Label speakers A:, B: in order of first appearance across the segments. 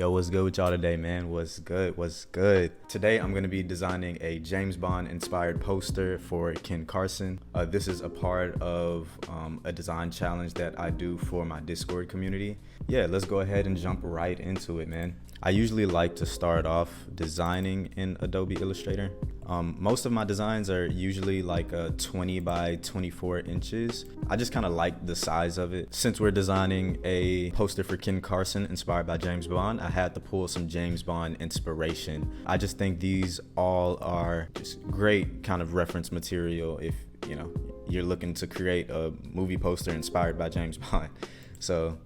A: Yo, what's good with y'all today, man? What's good? What's good? Today, I'm going to be designing a James Bond inspired poster for Ken Carson. This is a part of a design challenge that I do for my Discord community. Yeah, let's go ahead and jump right into it, man. I usually like to start off designing in Adobe Illustrator. Most of my designs are usually like 20 by 24 inches. I just kind of like the size of it. Since we're designing a poster for Ken Carson inspired by James Bond, I had to pull some James Bond inspiration. I just think these all are just great kind of reference material if you're looking to create a movie poster inspired by James Bond. So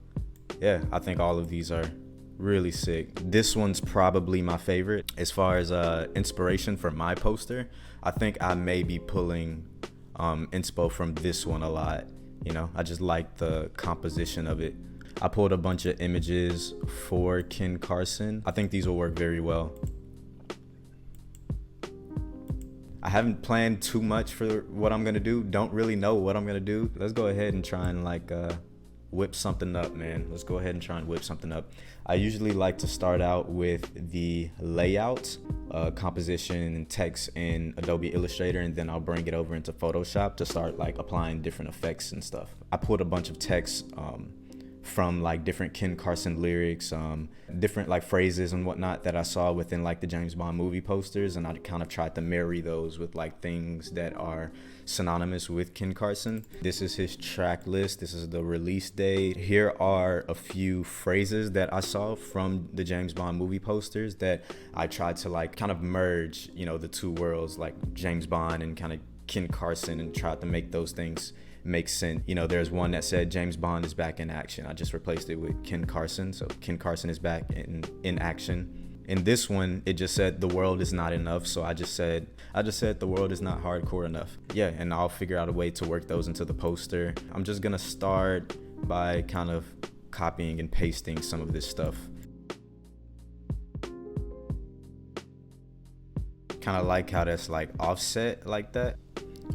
A: yeah, I think all of these are really sick. This one's probably my favorite as far as inspiration for my poster. I think I may be pulling inspo from this one a lot. I just like the composition of it. I pulled a bunch of images for Ken Carson. I think these will work very well. I haven't planned too much for what I'm gonna do. Don't really know what I'm gonna do. Let's go ahead and try and whip something up, man. Let's go ahead and try and whip something up. I usually like to start out with the layout, composition and text in Adobe Illustrator, and then I'll bring it over into Photoshop to start applying different effects and stuff. I pulled a bunch of text from different Ken Carson lyrics, different phrases and whatnot that I saw within the James Bond movie posters, and I kind of tried to marry those with things that are synonymous with Ken Carson. This is his track list. This is the release date. Here are a few phrases that I saw from the James Bond movie posters that I tried to kind of merge, the two worlds, James Bond and kind of Ken Carson, and tried to make those things make sense. There's one that said James Bond is back in action. I just replaced it with Ken Carson. So Ken Carson is back in action. In this one, it just said the world is not enough. So I just said the world is not hardcore enough. Yeah, and I'll figure out a way to work those into the poster. I'm just gonna start by kind of copying and pasting some of this stuff. Kind of like how that's offset like that.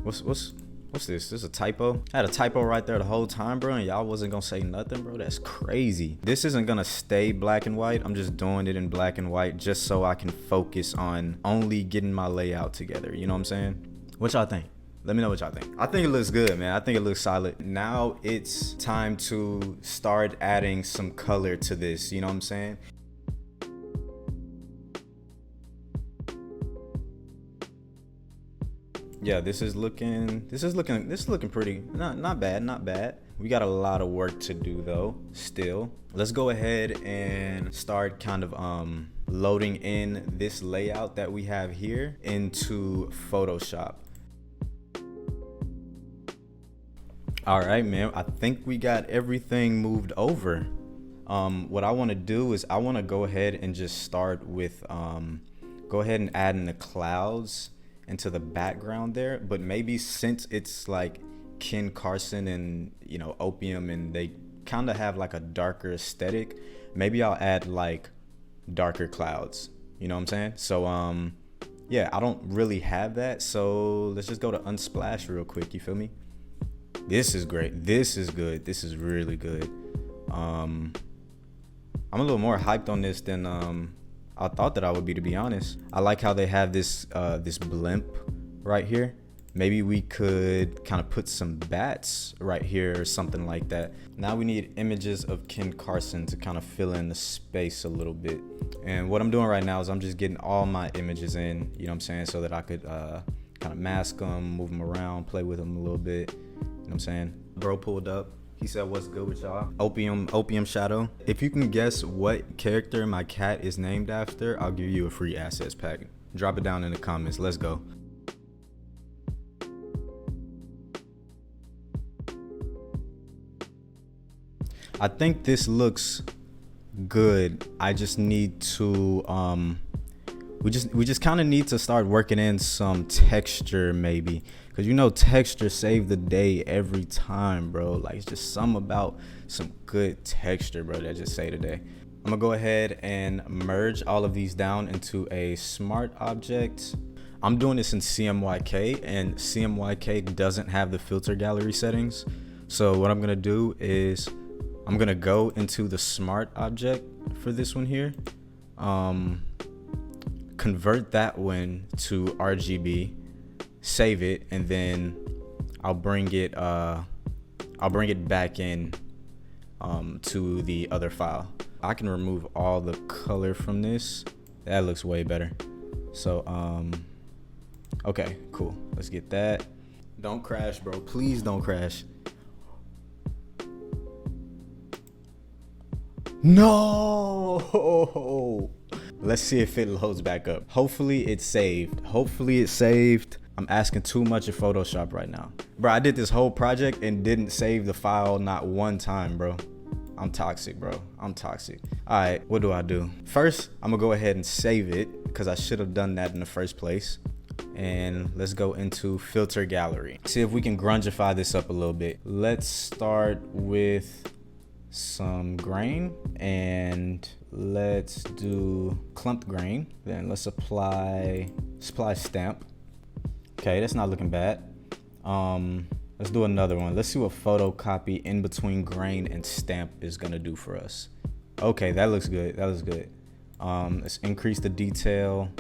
A: What's this? This is a typo? I had a typo right there the whole time, bro, and y'all wasn't gonna say nothing, bro. That's crazy. This isn't gonna stay black and white. I'm just doing it in black and white just so I can focus on only getting my layout together. You know what I'm saying? What y'all think? Let me know what y'all think. I think it looks good, man. I think it looks solid. Now it's time to start adding some color to this. You know what I'm saying? Yeah, this is looking pretty, not bad. We got a lot of work to do though, still. Let's go ahead and start kind of loading in this layout that we have here into Photoshop. All right, man, I think we got everything moved over. What I wanna do is I wanna go ahead and just start with, go ahead and add in the clouds into the background there, but maybe since it's Ken Carson and Opium, and they kind of have a darker aesthetic, maybe I'll add darker clouds. You know what I'm saying? So yeah, I don't really have that, so let's just go to Unsplash real quick. You feel me? This is great. This is good. This is really good. I'm a little more hyped on this than I thought that I would be, to be honest. I like how they have this this blimp right here. Maybe we could kind of put some bats right here or something like that. Now we need images of Ken Carson to kind of fill in the space a little bit. And what I'm doing right now is I'm just getting all my images in, you know what I'm saying, so that I could kind of mask them, move them around, play with them a little bit. You know what I'm saying? Bro pulled up. He said, "What's good with y'all?" Opium Shadow. If you can guess what character my cat is named after, I'll give you a free assets pack. Drop it down in the comments. Let's go. I think this looks good. I just need to we just kind of need to start working in some texture, maybe, because texture save the day every time, bro. It's just something about some good texture, bro, that just say the day. I'm gonna go ahead and merge all of these down into a smart object. I'm doing this in CMYK, and CMYK doesn't have the filter gallery settings. So what I'm gonna do is I'm gonna go into the smart object for this one here. Convert that one to RGB, save it, and then I'll bring it back in to the other file. I can remove all the color from this. That looks way better. So okay, cool. Let's get that. Don't crash, bro. Please don't crash. No. Let's see if it loads back up. Hopefully it's saved. I'm asking too much of Photoshop right now. Bro, I did this whole project and didn't save the file not one time, bro. I'm toxic, bro. I'm toxic. All right, what do I do? First, I'm gonna go ahead and save it because I should have done that in the first place. And let's go into filter gallery. See if we can grungify this up a little bit. Let's start with some grain and let's do clumped grain. Then let's apply stamp. Okay, that's not looking bad. Let's do another one. Let's see what photocopy in between grain and stamp is gonna do for us. Okay, that looks good. Let's increase the detail.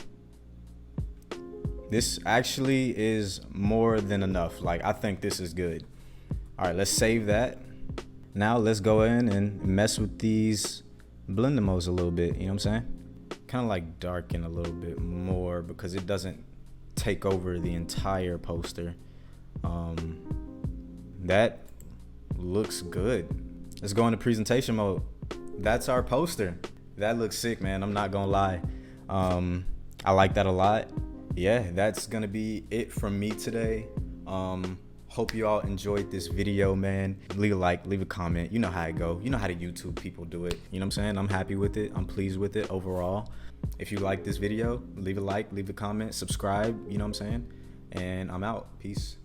A: This actually is more than enough. Like, I think this is good. All right, let's save that. Now let's go in and mess with these blend modes a little bit, you know what I'm saying? Kind of like darken a little bit more because it doesn't take over the entire poster. That looks good. Let's go into presentation mode. That's our poster. That looks sick, man. I'm not gonna lie. I like that a lot. Yeah, that's gonna be it from me today. Hope you all enjoyed this video, man. Leave a like, leave a comment. You know how it go. You know how the YouTube people do it. You know what I'm saying? I'm happy with it. I'm pleased with it overall. If you like this video, leave a like, leave a comment, subscribe. You know what I'm saying? And I'm out. Peace.